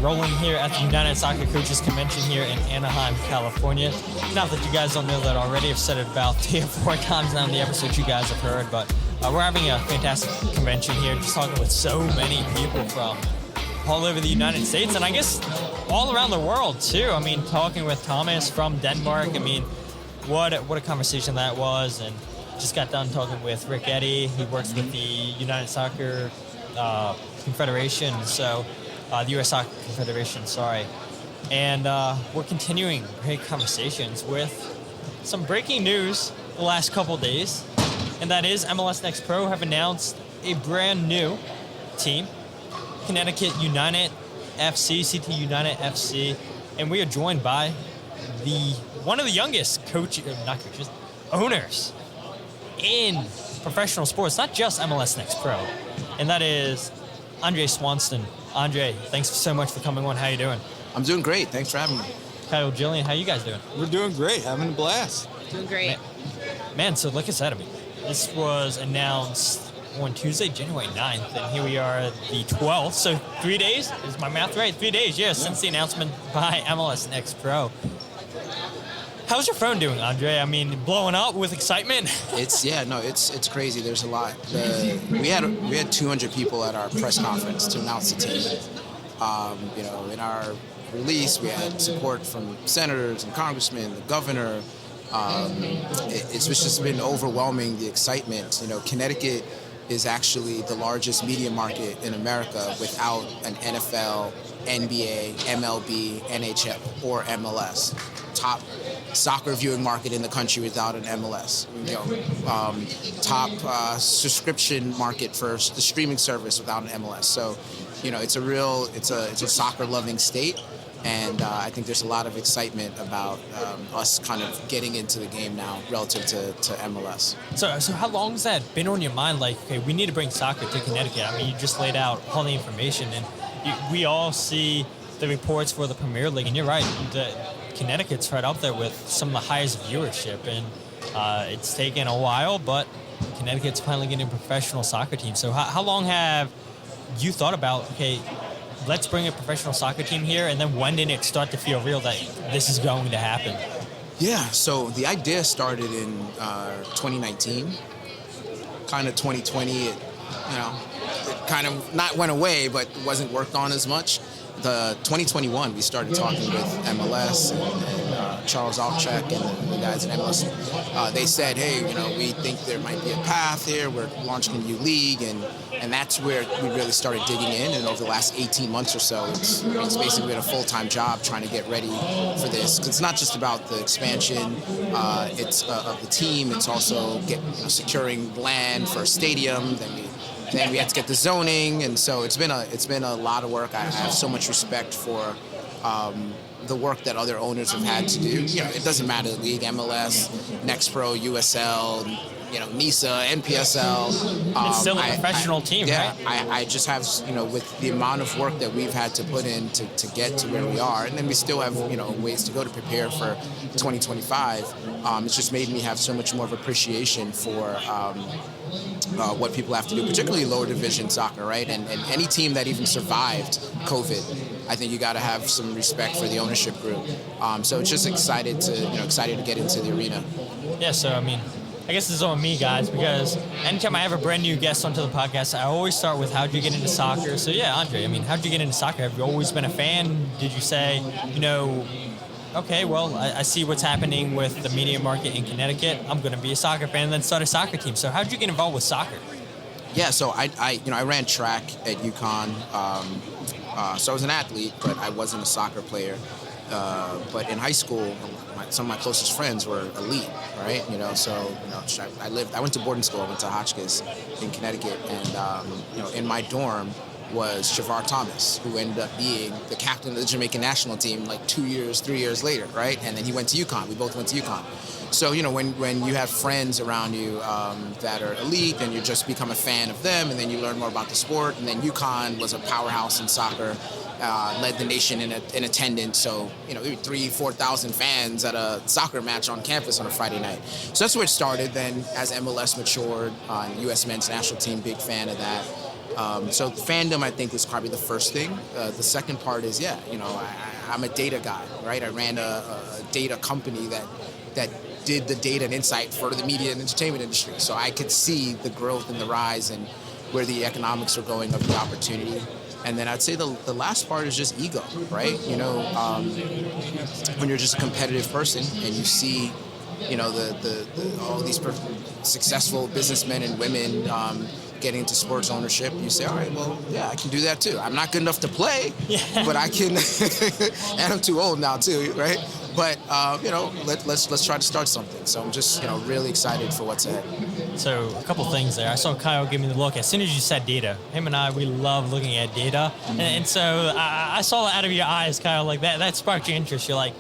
rolling here at the United Soccer Coaches Convention here in Anaheim, California. Not that you guys don't know that already. I've said it about 3 or 4 times now in the episodes you guys have heard, but we're having a fantastic convention here, just talking with so many people from all over the United States, and I guess all around the world too. I mean, talking with Thomas from Denmark, I mean, what a conversation that was, and just got done talking with Rick Eddy. He works with the United Soccer Confederation, so the U.S. Soccer Confederation, sorry. And we're continuing great conversations with some breaking news the last couple days, and that is MLS Next Pro have announced a brand new team, Connecticut United FC, CT United FC, and we are joined by one of the youngest owners in professional sports, not just MLS Next Pro, and that is André Swanston. Andre, thanks so much for coming on. How you doing? I'm doing great. Thanks for having me. Kyle, Jillian, how you guys doing? We're doing great. Having a blast. Doing great. Man, so like I said, I mean, this was announced on Tuesday, January 9th, and here we are the 12th. So 3 days? Is my math right? 3 days, yeah, since the announcement by MLS Next Pro. How's your phone doing, Andre? I mean, blowing up with excitement? It's crazy. There's a lot. We had 200 people at our press conference to announce the team. In our release, we had support from senators and congressmen, the governor. It's just been overwhelming, the excitement. Connecticut is actually the largest media market in America without an NFL, NBA, MLB, NHL, or MLS. Top soccer viewing market in the country without an MLS. Top subscription market for the streaming service without an MLS. So, it's a soccer loving state. And I think there's a lot of excitement about us kind of getting into the game now relative to MLS. So how long has that been on your mind? Like, okay, we need to bring soccer to Connecticut. I mean, you just laid out all the information, and we all see the reports for the Premier League, and you're right, Connecticut's right up there with some of the highest viewership, and it's taken a while, but Connecticut's finally getting a professional soccer team. So how long have you thought about, okay, let's bring a professional soccer team here, and then when did it start to feel real that this is going to happen? Yeah, so the idea started in 2019. Kind of 2020, it kind of not went away, but wasn't worked on as much. The 2021, we started talking with MLS and Charles Alchek and the guys at MLS. They said, hey, we think there might be a path here. We're launching a new league, and that's where we really started digging in. And over the last 18 months or so, it's basically been a full-time job trying to get ready for this. 'Cause it's not just about the expansion it's of the team. It's also securing land for a stadium. Then we had to get the zoning, and so it's been a lot of work. I have so much respect for the work that other owners have had to do. It doesn't matter the league, MLS, Next Pro, USL, NISA, NPSL. It's still a professional team, yeah, right? I just have, with the amount of work that we've had to put in to get to where we are, and then we still have, ways to go to prepare for 2025. It's just made me have so much more of appreciation for what people have to do, particularly lower division soccer, right? And any team that even survived COVID, I think you got to have some respect for the ownership group. So it's just excited to get into the arena. Yeah, so I mean, I guess this is on me, guys, because anytime I have a brand new guest onto the podcast, I always start with, how'd you get into soccer? So yeah, Andre, I mean, how'd you get into soccer? Have you always been a fan? Did you say, okay, well, I see what's happening with the media market in Connecticut. I'm going to be a soccer fan, and then start a soccer team. So how'd you get involved with soccer? Yeah, so I ran track at UConn. So I was an athlete, but I wasn't a soccer player. But in high school, some of my closest friends were elite, right? I went to boarding school. I went to Hotchkiss in Connecticut, and in my dorm was Shavar Thomas, who ended up being the captain of the Jamaican national team like 3 years later, right? And then he went to UConn. We both went to UConn. So, when you have friends around you that are elite, and you just become a fan of them, and then you learn more about the sport. And then UConn was a powerhouse in soccer, led the nation in attendance. So, 3,000-4,000 fans at a soccer match on campus on a Friday night. So that's where it started. Then as MLS matured, U.S. men's national team, big fan of that. So fandom, I think, was probably the first thing. The second part is, I'm a data guy, right? I ran a data company that did the data and insight for the media and entertainment industry. So I could see the growth and the rise and where the economics are going of the opportunity. And then I'd say the last part is just ego, right? When you're just a competitive person and you see, all these successful businessmen and women getting into sports ownership, you say, all right, well, yeah, I can do that too. I'm not good enough to play, but I can, and I'm too old now too, right? But, let's try to start something. So I'm just, really excited for what's ahead. So a couple things there. I saw Kyle give me the look. As soon as you said data, him and I, we love looking at data. And so I saw out of your eyes, Kyle, like that sparked your interest. You're like,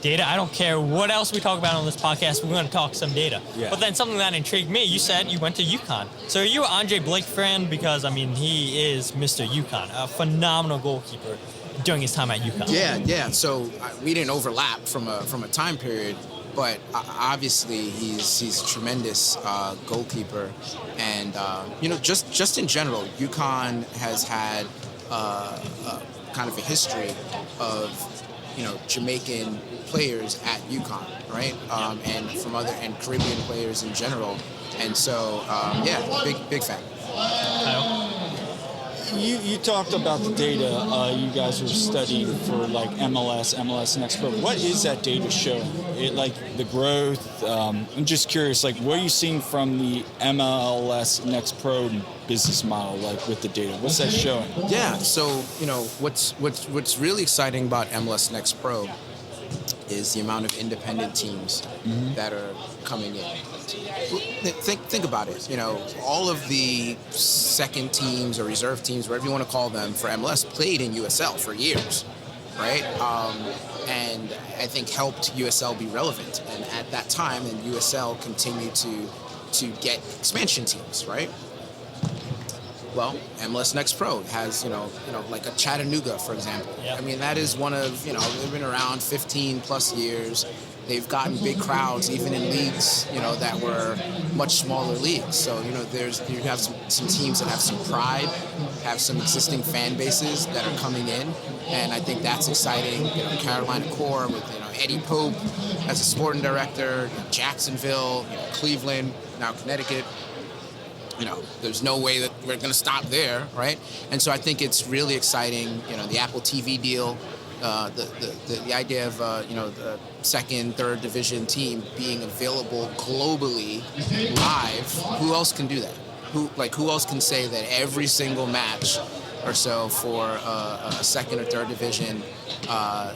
data, I don't care what else we talk about on this podcast, we're going to talk some data. Yeah. But then something that intrigued me, you said you went to UConn. So are you an Andre Blake fan? Because, he is Mr. UConn, a phenomenal goalkeeper during his time at UConn. Yeah. So we didn't overlap from a time period, but obviously he's a tremendous goalkeeper. And, just in general, UConn has had kind of a history of, Jamaican players at UConn, right? And from and Caribbean players in general. And so, big fan. You talked about the data you guys were studying for like MLS Next Pro. What is that data showing? The growth. I'm just curious. What are you seeing from the MLS Next Pro business model? With the data, what's that showing? Yeah. So what's really exciting about MLS Next Pro is the amount of independent teams that are coming in. Think about it. All of the second teams or reserve teams, whatever you want to call them, for MLS played in USL for years, right? And I think helped USL be relevant. And at that time, and USL continued to get expansion teams, right? Well, MLS Next Pro has, like a Chattanooga, for example. Yep. That is one of, they've been around 15 plus years. They've gotten big crowds, even in leagues, that were much smaller leagues. So, you have some teams that have some pride, have some existing fan bases that are coming in. And I think that's exciting. Carolina Core with, Eddie Pope as a sporting director, Jacksonville, Cleveland, now Connecticut. There's no way that we're going to stop there, right? And so I think it's really exciting, the Apple TV deal, the idea of, the second, third division team being available globally live. Who else can do that? Who else can say that every single match or so for a second or third division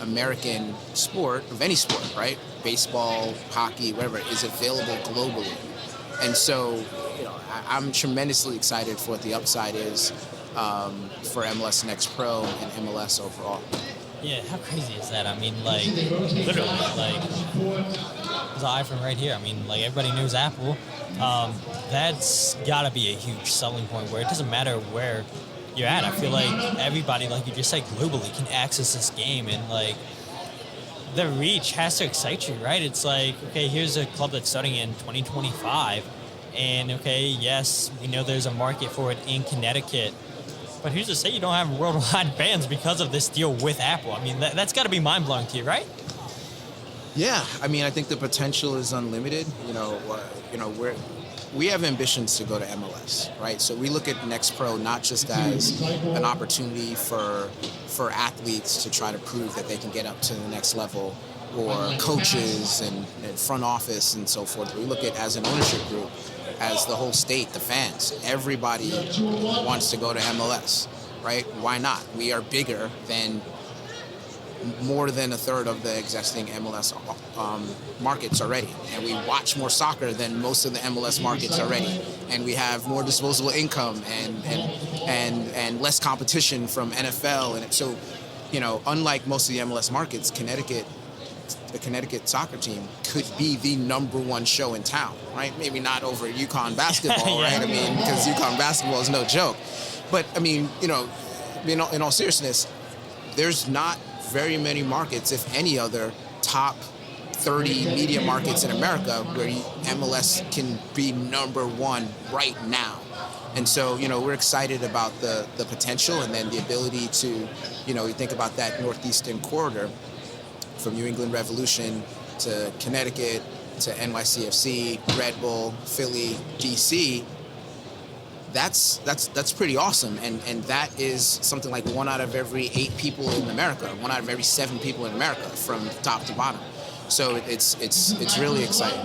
American sport, of any sport, right? Baseball, hockey, whatever, is available globally. And so, I'm tremendously excited for what the upside is for MLS Next Pro and MLS overall. Yeah, how crazy is that? Literally, there's an iPhone right here. Everybody knows Apple. That's got to be a huge selling point where it doesn't matter where you're at. I feel like everybody, like you just said, globally can access this game, and the reach has to excite you, right? It's okay, here's a club that's starting in 2025, and yes, we know there's a market for it in Connecticut, but who's to say you don't have worldwide fans because of this deal with Apple? That's got to be mind-blowing to you, right? Yeah, I think the potential is unlimited. We have ambitions to go to MLS, right? So we look at Next Pro not just as an opportunity for athletes to try to prove that they can get up to the next level, or coaches and front office and so forth. We look at it as an ownership group, as the whole state, the fans. Everybody wants to go to MLS, right? Why not? We are bigger than more than a third of the existing MLS markets already, and we watch more soccer than most of the MLS markets already, and we have more disposable income and less competition from NFL, and so, unlike most of the MLS markets, the Connecticut soccer team could be the number one show in town, right? Maybe not over UConn basketball, yeah. right? Because UConn basketball is no joke, but in all seriousness, there's not very many markets, if any other, top 30 media markets in America where MLS can be number one right now. And so, we're excited about the potential, and then the ability to, you think about that northeastern corridor from New England Revolution to Connecticut to NYCFC, Red Bull, Philly, DC. That's pretty awesome, and that is something like 1 out of every 8 people in America, 1 out of every 7 people in America, from top to bottom. So it's really exciting.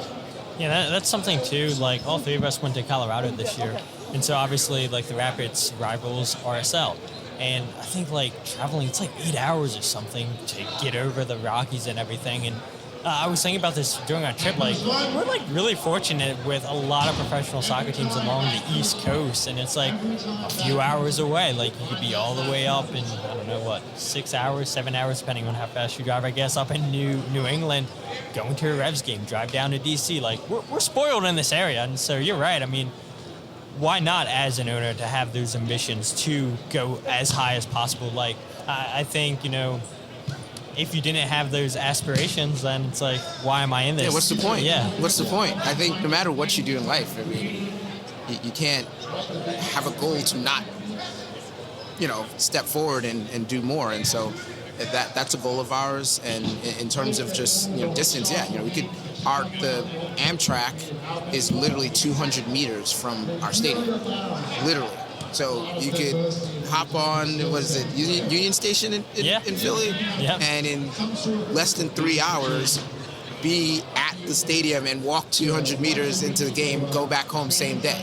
Yeah, that's something too. Like, all 3 of us went to Colorado this year, and so obviously, like, the Rapids rivals RSL, and I think, like, traveling, it's like 8 hours or something to get over the Rockies and everything. And I was thinking about this during our trip. Like, we're like really fortunate with a lot of professional soccer teams along the East Coast, and it's like a few hours away. Like, you could be all the way up in, I don't know what, 6 hours, 7 hours, depending on how fast you drive, I guess, up in New England, going to a Revs game, drive down to DC. Like, we're spoiled in this area, and so you're right. I mean, why not, as an owner, to have those ambitions to go as high as possible? Like, I think, if you didn't have those aspirations, then it's like, why am I in this? Yeah, what's the point? Yeah. What's the point? I think no matter what you do in life, I mean, you can't have a goal to not, step forward and do more. And so that's a goal of ours. And in terms of just, distance, the Amtrak is literally 200 meters from our stadium, literally. So you could hop on, what is it, Union Station in Philly? Yeah. And in less than 3 hours, be at the stadium and walk 200 meters into the game, go back home same day.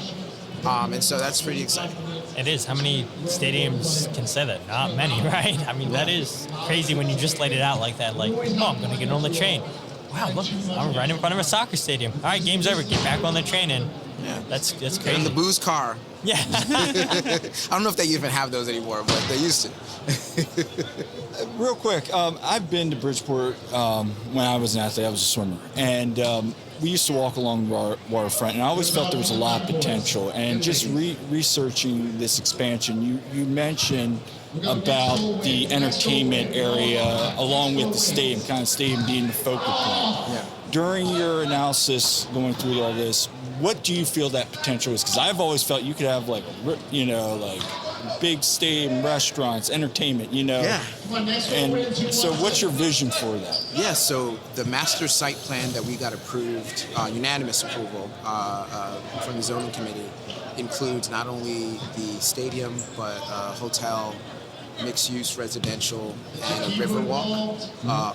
And so that's pretty exciting. It is. How many stadiums can say that? Not many, right? I mean, that is crazy when you just laid it out like that. Like, I'm going to get on the train. Wow, look, I'm right in front of a soccer stadium. All right, game's over. Get back on the train, and that's crazy. And the booze car. Yeah. I don't know if they even have those anymore, but they used to. Real quick, I've been to Bridgeport when I was an athlete. I was a swimmer, and we used to walk along the waterfront, and I always felt there was a lot of potential. And just researching this expansion, you mentioned about the entertainment area along with the stadium being the focal point. Yeah. During your analysis, going through all this, what do you feel that potential is? Because I've always felt you could have like big stadium, restaurants, entertainment, Yeah. And so what's your vision for that? Yeah, so the master site plan that we got approved, unanimous approval from the zoning committee, includes not only the stadium, but hotel, mixed-use residential, and a river walk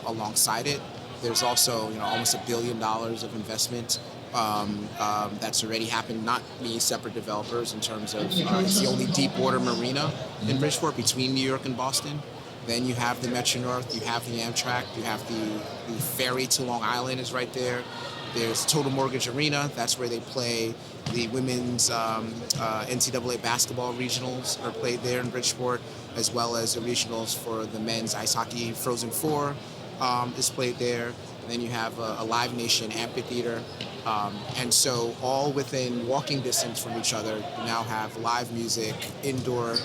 alongside it. There's also, almost $1 billion of investment that's already happened, not me, separate developers, in terms of it's the only deep water marina in Bridgeport between New York and Boston. Then you have the Metro North, you have the Amtrak, you have the ferry to Long Island is right there. There's Total Mortgage Arena, that's where they play the women's NCAA basketball regionals are played there in Bridgeport, as well as the regionals for the men's ice hockey Frozen Four is played there. And then you have a Live Nation amphitheater. And so all within walking distance from each other, you now have live music, indoor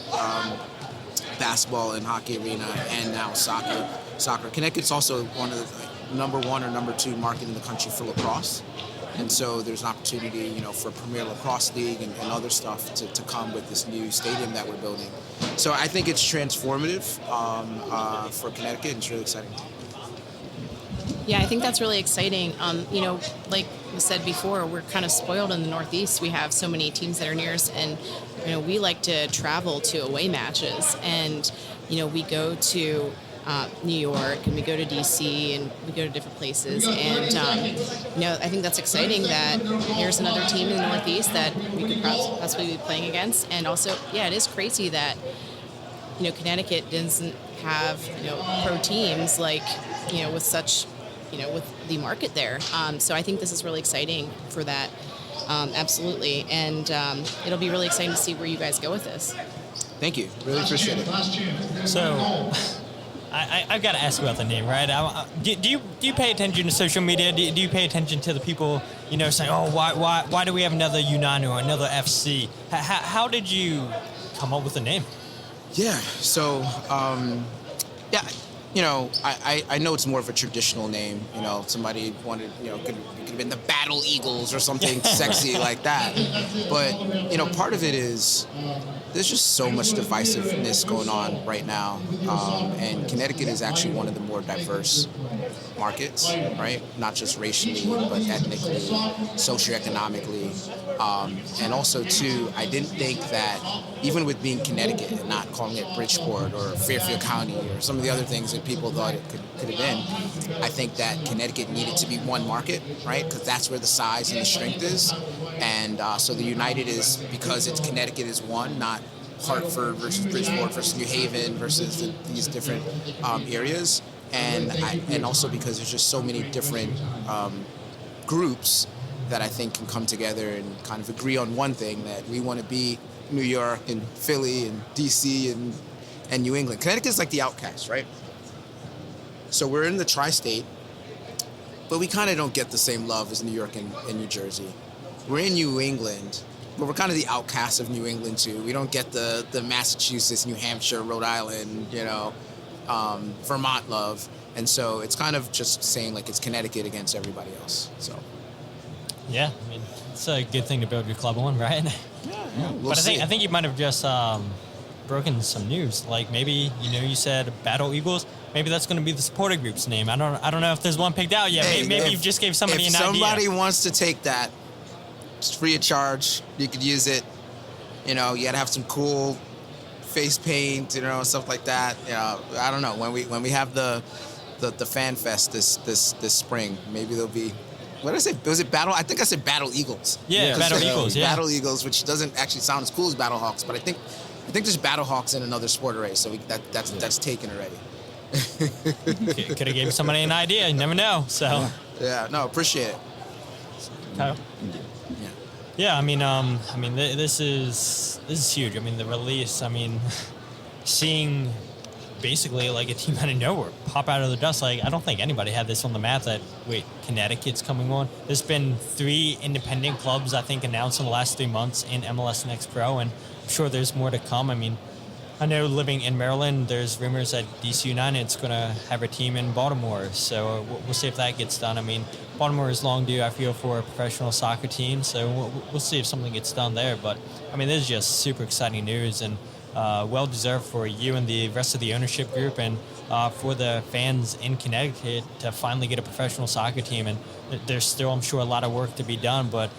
basketball and hockey arena, and now soccer. Connecticut's also one of the number 1 or number 2 market in the country for lacrosse. And so there's an opportunity, for Premier Lacrosse League and other stuff to come with this new stadium that we're building. So I think it's transformative for Connecticut, and it's really exciting. Yeah, I think that's really exciting. Like we said before, we're kind of spoiled in the Northeast. We have so many teams that are near us, and we like to travel to away matches, and we go to New York, and we go to DC, and we go to different places, and I think that's exciting that here's another team in the Northeast that we could possibly be playing against. And also, it is crazy that Connecticut doesn't have pro teams like with such with the market there. So I think this is really exciting for that. Absolutely. And it'll be really exciting to see where you guys go with this. Thank you. Really appreciate it. So I've got to ask about the name, right? Do you pay attention to social media? Do you pay attention to the people, saying, oh, why do we have another Unanu or another FC? How did you come up with the name? Yeah. So, I know it's more of a traditional name. Somebody wanted, could have been the Battle Eagles or something sexy like that. But, part of it is there's just so much divisiveness going on right now. And Connecticut is actually one of the more diverse markets, right? Not just racially, but ethnically, socioeconomically. And also, too, I didn't think that even with being Connecticut and not calling it Bridgeport or Fairfield County or some of the other things that people thought it could have been, I think that Connecticut needed to be one market, right? Because that's where the size and the strength is. And so the United is, because it's Connecticut is one, not Hartford versus Bridgeport versus New Haven versus these different areas. And also because there's just so many different groups that I think can come together and kind of agree on one thing, that we want to be New York and Philly and DC and New England. Connecticut's like the outcast, right? So we're in the tri-state, but we kind of don't get the same love as New York and New Jersey. We're in New England, but we're kind of the outcasts of New England too. We don't get the Massachusetts, New Hampshire, Rhode Island, Vermont love. And so it's kind of just saying like it's Connecticut against everybody else. So. Yeah, I mean, it's a good thing to build your club on, right? Yeah, but I think you might have just broken some news. Like maybe you said Battle Eagles. Maybe that's going to be the supporter group's name. I don't know if there's one picked out yet. Hey, maybe you just gave somebody an idea. If somebody wants to take that, it's free of charge. You could use it. You got to have some cool face paint, stuff like that. I don't know. When we have the fan fest this spring, maybe there'll be. What did I say? Was it Battle? I think I said Battle Eagles. Yeah, Battle Eagles. Yeah, Battle Eagles, which doesn't actually sound as cool as Battle Hawks, but I think there's Battle Hawks in another sport array, so that's taken already. Could have gave somebody an idea. You never know. So. Yeah. No, appreciate it. Kyle? Yeah. I mean, this is huge. I mean, the release. I mean, seeing basically like a team out of nowhere pop out of the dust. Like, I don't think anybody had this on the map that, wait, Connecticut's coming on. There's been 3 independent clubs, I think, announced in the last 3 months in MLS Next Pro, and I'm sure there's more to come. I mean, I know living in Maryland, there's rumors that DC United's going to have a team in Baltimore, so we'll see if that gets done. I mean, Baltimore is long due, I feel, for a professional soccer team, so we'll see if something gets done there. But, I mean, this is just super exciting news, and well-deserved for you and the rest of the ownership group, and for the fans in Connecticut to finally get a professional soccer team. And there's still, I'm sure, a lot of work to be done, but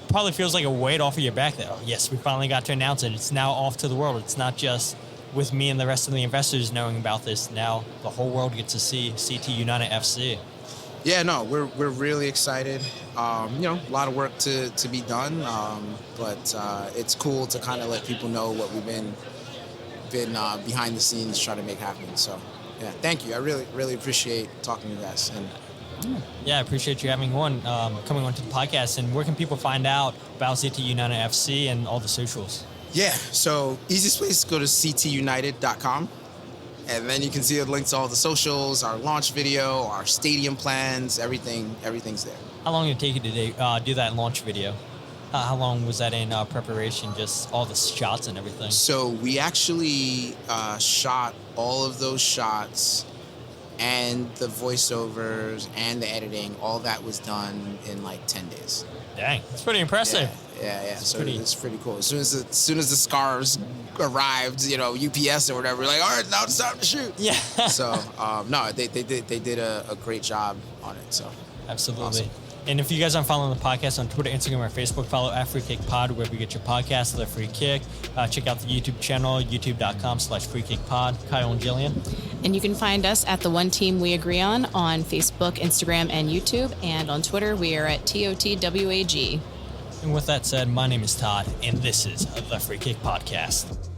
probably feels like a weight off of your back that, yes, we finally got to announce it. It's now off to the world. It's not just with me and the rest of the investors knowing about this. Now the whole world gets to see CT United FC. Yeah, no, we're really excited. A lot of work to be done, but it's cool to kind of let people know what we've been behind the scenes trying to make happen. So, yeah, thank you. I really appreciate talking to you guys. And yeah, I appreciate you having coming on to the podcast. And where can people find out about CT United FC and all the socials? Yeah, so easiest place is go to ctunited.com. And then you can see the links to all the socials, our launch video, our stadium plans, everything's there. How long did it take you to do that launch video? How long was that in preparation, just all the shots and everything? So we actually shot all of those shots and the voiceovers and the editing. All that was done in like 10 days. Dang, that's pretty impressive. Yeah. So it's pretty cool. As soon as the scars arrived, UPS or whatever, we're like, all right, now it's time to shoot. Yeah. So no, they did a great job on it. So absolutely. Awesome. And if you guys aren't following the podcast on Twitter, Instagram, or Facebook, follow @FreeKickPod wherever you get your podcasts. The Free Kick. Check out the YouTube channel, youtube.com/FreeKickPod. Kyle and Jillian. And you can find us at The One Team We Agree on Facebook, Instagram, and YouTube. And on Twitter, we are at TOTWAG. And with that said, my name is Todd, and this is the Free Kick Podcast.